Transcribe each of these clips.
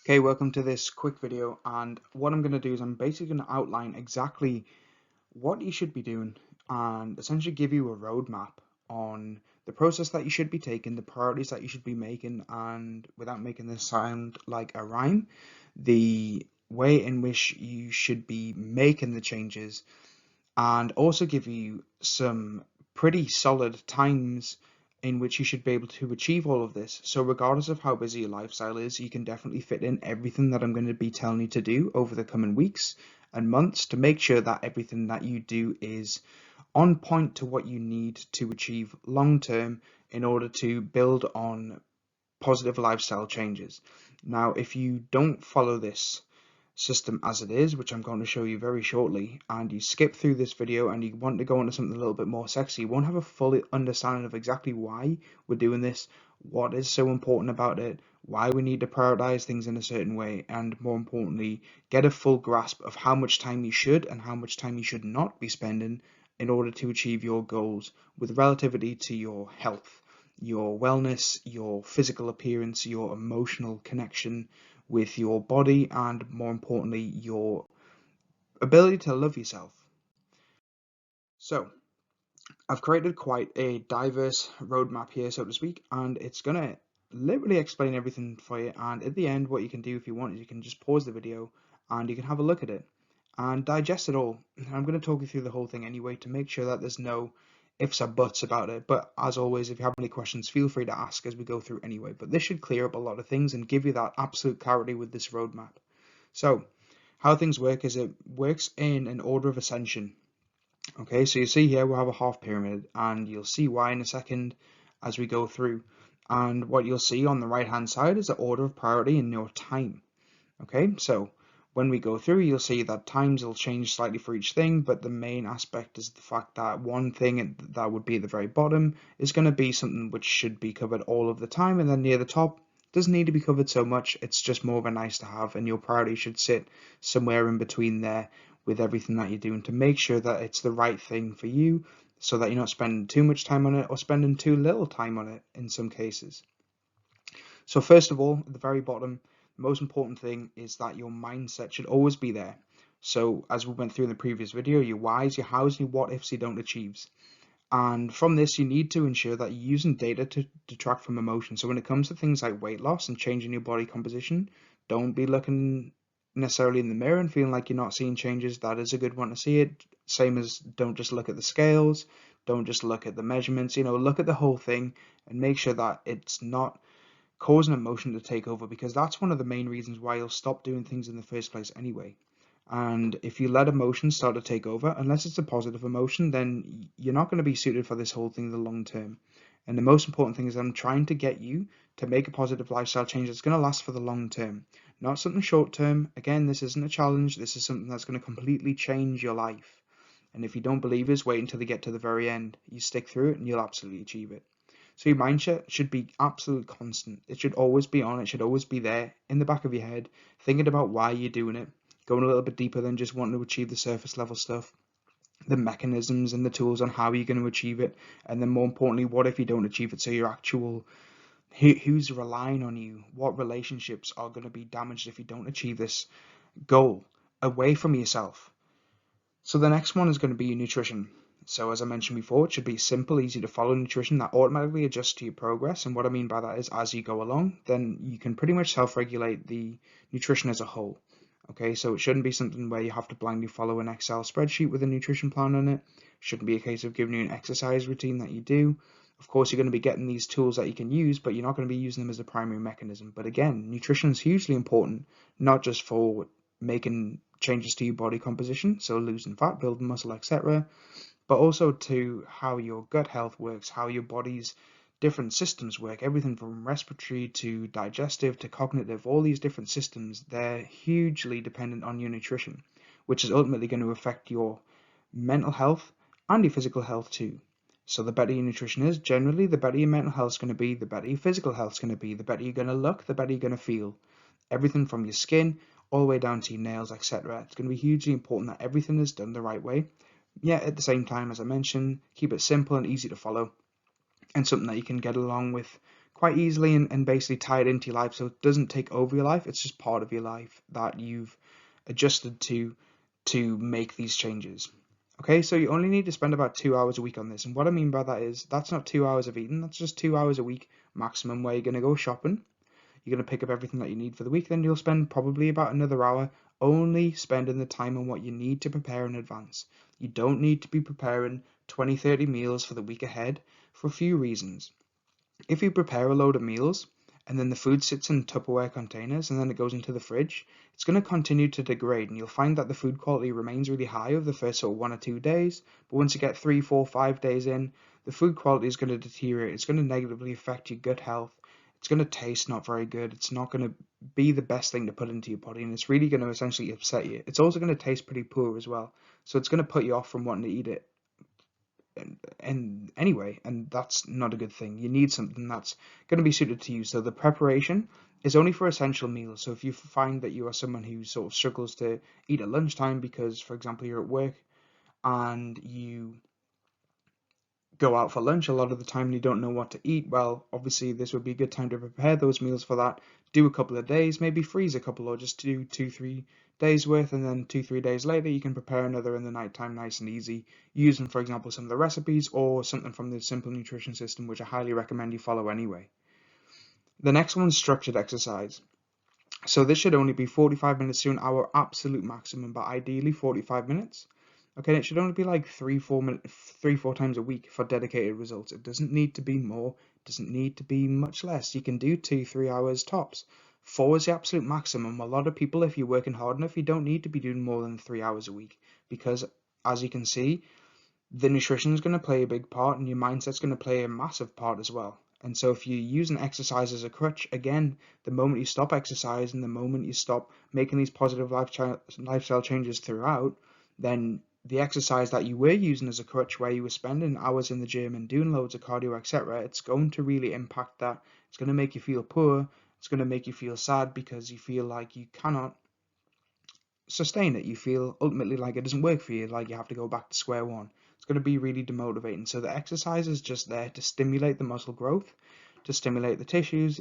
Okay, welcome to this quick video, and what I'm going to do is I'm basically going to outline exactly what you should be doing and essentially give you a roadmap on the process that you should be taking, the priorities that you should be making, and without making this sound like a rhyme, the way in which you should be making the changes, and also give you some pretty solid times in which you should be able to achieve all of this. So regardless of how busy your lifestyle is, you can definitely fit in everything that I'm going to be telling you to do over the coming weeks and months to make sure that everything that you do is on point to what you need to achieve long term in order to build on positive lifestyle changes. Now, if you don't follow this system as it is, which I'm going to show you very shortly, and you skip through this video and you want to go into something a little bit more sexy, you won't have a full understanding of exactly why we're doing this, what is so important about it, why we need to prioritize things in a certain way, and more importantly, get a full grasp of how much time you should and how much time you should not be spending in order to achieve your goals with relativity to your health, your wellness, your physical appearance, your emotional connection with your body, and more importantly, your ability to love yourself. So, I've created quite a diverse roadmap here, so to speak, and it's going to literally explain everything for you. And at the end, what you can do if you want is you can just pause the video and you can have a look at it and digest it all. I'm going to talk you through the whole thing anyway to make sure that there's no ifs or buts about it. But as always, if you have any questions, feel free to ask as we go through anyway. But this should clear up a lot of things and give you that absolute clarity with this roadmap. So, how things work is it works in an order of ascension. Okay, so you see here we have a half pyramid, and you'll see why in a second as we go through. And what you'll see on the right hand side is the order of priority in your time. Okay, so when we go through, you'll see that times will change slightly for each thing, but the main aspect is the fact that one thing that would be at the very bottom is going to be something which should be covered all of the time, and then near the top doesn't need to be covered so much. It's just more of a nice to have, and your priority should sit somewhere in between there with everything that you're doing to make sure that it's the right thing for you so that you're not spending too much time on it or spending too little time on it in some cases. So first of all, at the very bottom, the most important thing is that your mindset should always be there. So as we went through in the previous video, your whys, your hows, your what ifs, you don't achieves. And from this, you need to ensure that you're using data to detract from emotion. So when it comes to things like weight loss and changing your body composition, don't be looking necessarily in the mirror and feeling like you're not seeing changes. That is a good one to see it. Same as don't just look at the scales, don't just look at the measurements, look at the whole thing and make sure that it's not causing emotion to take over, because that's one of the main reasons why you'll stop doing things in the first place anyway. And if you let emotion start to take over, unless it's a positive emotion, then you're not going to be suited for this whole thing in the long term. And the most important thing is I'm trying to get you to make a positive lifestyle change that's going to last for the long term, not something short term. Again, this isn't a challenge. This is something that's going to completely change your life. And if you don't believe us, wait until you get to the very end. You stick through it and you'll absolutely achieve it. So your mindset should be absolute constant. It should always be on. It should always be there in the back of your head, thinking about why you're doing it, going a little bit deeper than just wanting to achieve the surface level stuff, the mechanisms and the tools on how you're going to achieve it, and then more importantly, what if you don't achieve it? So your actual, who's relying on you, what relationships are going to be damaged if you don't achieve this goal away from yourself. So the next one is going to be your nutrition. So as I mentioned before, it should be simple, easy to follow nutrition that automatically adjusts to your progress. And what I mean by that is as you go along, then you can pretty much self-regulate the nutrition as a whole. Okay, so it shouldn't be something where you have to blindly follow an Excel spreadsheet with a nutrition plan on it. It shouldn't be a case of giving you an exercise routine that you do. Of course, you're going to be getting these tools that you can use, but you're not going to be using them as the primary mechanism. But again, nutrition is hugely important, not just for making changes to your body composition, so losing fat, building muscle, etc., but also to how your gut health works, how your body's different systems work, everything from respiratory to digestive to cognitive, all these different systems, they're hugely dependent on your nutrition, which is ultimately going to affect your mental health and your physical health too. So the better your nutrition is, generally, the better your mental health is going to be, the better your physical health is going to be, the better you're going to look, the better you're going to feel. Everything from your skin all the way down to your nails, etc. It's going to be hugely important that everything is done the right way. Yet at the same time, as I mentioned, keep it simple and easy to follow and something that you can get along with quite easily and basically tie it into your life, so it doesn't take over your life. It's just part of your life that you've adjusted to make these changes. Okay, so you only need to spend about 2 hours a week on this. And what I mean by that is that's not 2 hours of eating, that's just 2 hours a week maximum where you're going to go shopping. You're going to pick up everything that you need for the week. Then you'll spend probably about another hour only spending the time on what you need to prepare in advance. You don't need to be preparing 20, 30 meals for the week ahead for a few reasons. If you prepare a load of meals and then the food sits in Tupperware containers and then it goes into the fridge, it's going to continue to degrade, and you'll find that the food quality remains really high over the first sort of 1 or 2 days. But once you get 3, 4, 5 days in, the food quality is going to deteriorate. It's going to negatively affect your gut health. It's going to taste not very good. It's not going to be the best thing to put into your body, and it's really going to essentially upset you. It's also going to taste pretty poor as well. So it's going to put you off from wanting to eat it and anyway, and that's not a good thing. You need something that's going to be suited to you. So the preparation is only for essential meals. So if you find that you are someone who sort of struggles to eat at lunchtime because, for example, you're at work and you go out for lunch a lot of the time and you don't know what to eat, well, obviously this would be a good time to prepare those meals for that. Do a couple of days, maybe freeze a couple, or just do 2, 3 days worth, and then 2, 3 days later you can prepare another in the night time, nice and easy, using, for example, some of the recipes or something from the Simple Nutrition System, which I highly recommend you follow anyway. The next one's structured exercise. So this should only be 45 minutes to an hour absolute maximum, but ideally 45 minutes. Okay, it should only be like 3, 4 times a week for dedicated results. It doesn't need to be more, it doesn't need to be much less. You can do 2, 3 hours tops. 4 is the absolute maximum. A lot of people, if you're working hard enough, you don't need to be doing more than 3 hours a week, because as you can see, the nutrition is going to play a big part and your mindset's going to play a massive part as well. And so if you're using exercise as a crutch, again, the moment you stop exercising, the moment you stop making these positive lifestyle changes throughout, then the exercise that you were using as a crutch, where you were spending hours in the gym and doing loads of cardio, etc., it's going to really impact that. It's going to make you feel poor. It's going to make you feel sad because you feel like you cannot sustain it. You feel ultimately like it doesn't work for you, like you have to go back to square one. It's going to be really demotivating. So the exercise is just there to stimulate the muscle growth, to stimulate the tissues,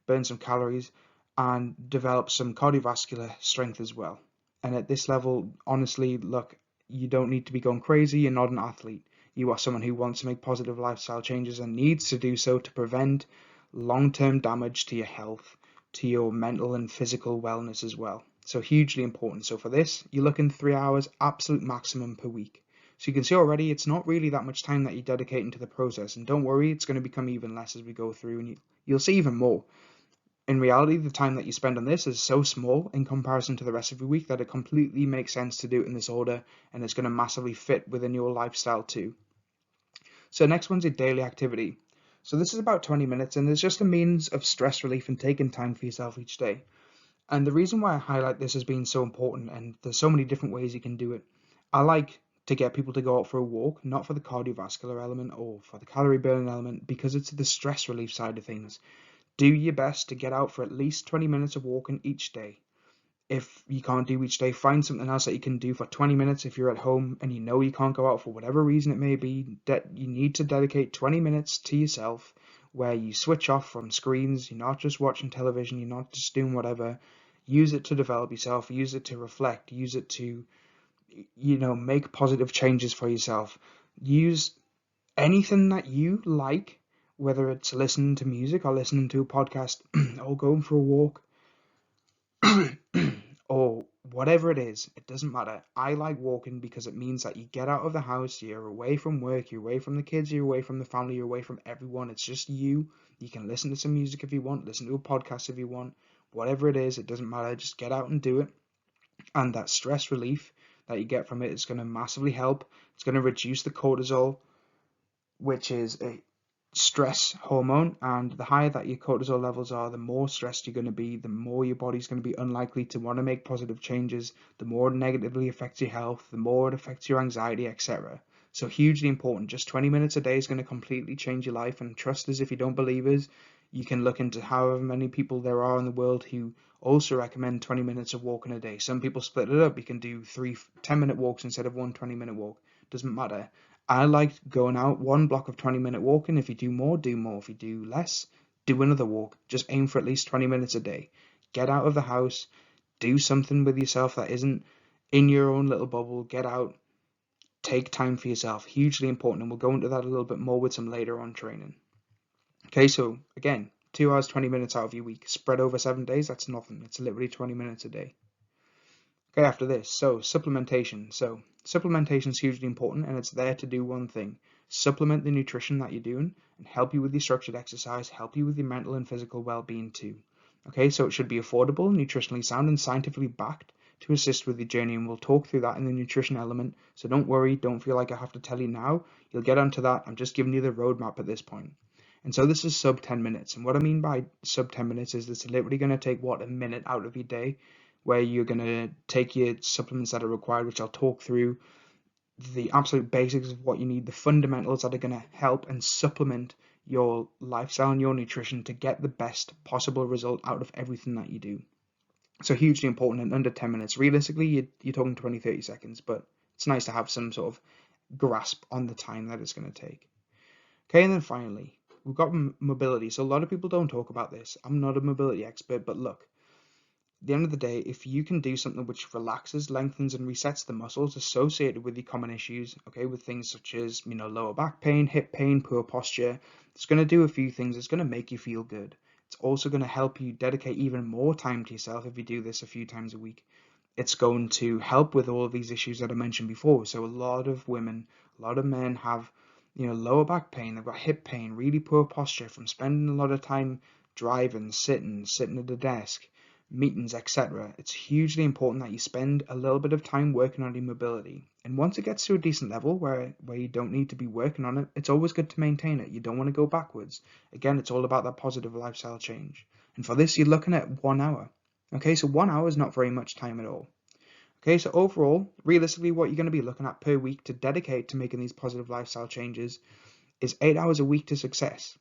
burn some calories, and develop some cardiovascular strength as well. And at this level, honestly, look, you don't need to be going crazy. You're not an athlete. You are someone who wants to make positive lifestyle changes and needs to do so to prevent long-term damage to your health, to your mental and physical wellness as well. So hugely important. So for this, you're looking 3 hours absolute maximum per week. So you can see already it's not really that much time that you're dedicating to the process. And don't worry, it's going to become even less as we go through, and you'll see even more. In reality, the time that you spend on this is so small in comparison to the rest of your week that it completely makes sense to do it in this order, and it's going to massively fit within your lifestyle too. So next one's a daily activity. So this is about 20 minutes, and it's just a means of stress relief and taking time for yourself each day. And the reason why I highlight this as being so important, and there's so many different ways you can do it, I like to get people to go out for a walk, not for the cardiovascular element or for the calorie burning element, because it's the stress relief side of things. Do your best to get out for at least 20 minutes of walking each day. If you can't do each day, find something else that you can do for 20 minutes. If you're at home and you know you can't go out for whatever reason it may be, that you need to dedicate 20 minutes to yourself where you switch off from screens. You're not just watching television, you're not just doing whatever. Use it to develop yourself, use it to reflect, use it to, make positive changes for yourself. Use anything that you like, whether it's listening to music or listening to a podcast or going for a walk or whatever it is, it doesn't matter. I like walking because it means that you get out of the house, you're away from work, you're away from the kids, you're away from the family, you're away from everyone. It's just you. You can listen to some music if you want, listen to a podcast if you want, whatever it is, it doesn't matter. Just get out and do it. And that stress relief that you get from it is going to massively help. It's going to reduce the cortisol, which is a stress hormone, and the higher that your cortisol levels are, the more stressed you're going to be, the more your body's going to be unlikely to want to make positive changes, the more it negatively affects your health, the more it affects your anxiety, etc. So hugely important. Just 20 minutes a day is going to completely change your life, and trust us, if you don't believe us, you can look into however many people there are in the world who also recommend 20 minutes of walking a day. Some people split it up. You can do 3 10-minute walks instead of one 20-minute walk. Doesn't matter. I like going out one block of 20-minute walking. If you do more, do more. If you do less, do another walk. Just aim for at least 20 minutes a day. Get out of the house, do something with yourself that isn't in your own little bubble. Get out, take time for yourself. Hugely important, and we'll go into that a little bit more with some later on training. Okay, so again, 2 hours, 20 minutes out of your week, spread over 7 days, that's nothing. It's literally 20 minutes a day. Okay, after this, so supplementation. So supplementation is hugely important, and it's there to do one thing: supplement the nutrition that you're doing and help you with your structured exercise, help you with your mental and physical well-being too. Okay, so it should be affordable, nutritionally sound, and scientifically backed to assist with your journey, and we'll talk through that in the nutrition element. So don't worry, don't feel like I have to tell you now. You'll get onto that. I'm just giving you the roadmap at this point. And so this is sub 10 minutes. And what I mean by sub 10 minutes is it's literally going to take, what, a minute out of your day, where you're going to take your supplements that are required, which I'll talk through, the absolute basics of what you need, the fundamentals that are going to help and supplement your lifestyle and your nutrition to get the best possible result out of everything that you do. So hugely important, and under 10 minutes. Realistically, you're talking 20, 30 seconds, but it's nice to have some sort of grasp on the time that it's going to take. Okay, and then finally, we've got mobility. So a lot of people don't talk about this. I'm not a mobility expert, but look, at the end of the day, if you can do something which relaxes, lengthens, and resets the muscles associated with your common issues, okay, with things such as, lower back pain, hip pain, poor posture, it's going to do a few things. It's going to make you feel good. It's also going to help you dedicate even more time to yourself if you do this a few times a week. It's going to help with all of these issues that I mentioned before. So a lot of women, a lot of men have, lower back pain, they've got hip pain, really poor posture from spending a lot of time driving, sitting at the desk, meetings, etc. It's hugely important that you spend a little bit of time working on your mobility. And once it gets to a decent level where you don't need to be working on it, it's always good to maintain it. You don't want to go backwards. Again, it's all about that positive lifestyle change. And for this, you're looking at 1 hour. Okay, so 1 hour is not very much time at all. Okay, so overall, realistically, what you're going to be looking at per week to dedicate to making these positive lifestyle changes is 8 hours a week to success.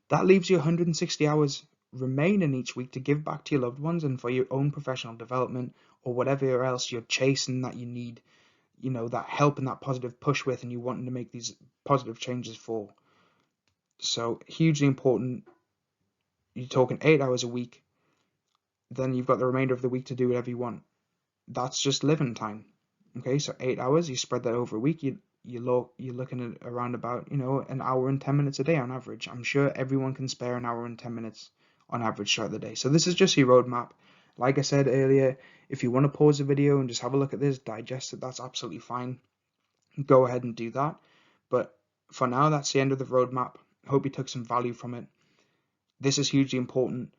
That leaves you 160 hours remaining each week to give back to your loved ones and for your own professional development or whatever else you're chasing that you need, that help and that positive push with, and you wanting to make these positive changes for. So hugely important. You're talking 8 hours a week. Then you've got the remainder of the week to do whatever you want. That's just living time. Okay, so 8 hours, you spread that over a week, you're looking at around about, an hour and 10 minutes a day on average. I'm sure everyone can spare an hour and 10 minutes on average throughout the day. So this is just your roadmap. Like I said earlier, if you want to pause the video and just have a look at this, digest it, that's absolutely fine. Go ahead and do that. But for now, that's the end of the roadmap. I hope you took some value from it. This is hugely important.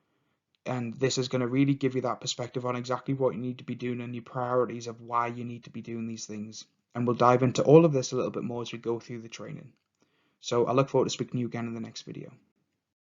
And this is going to really give you that perspective on exactly what you need to be doing and your priorities of why you need to be doing these things. And we'll dive into all of this a little bit more as we go through the training. So I look forward to speaking to you again in the next video.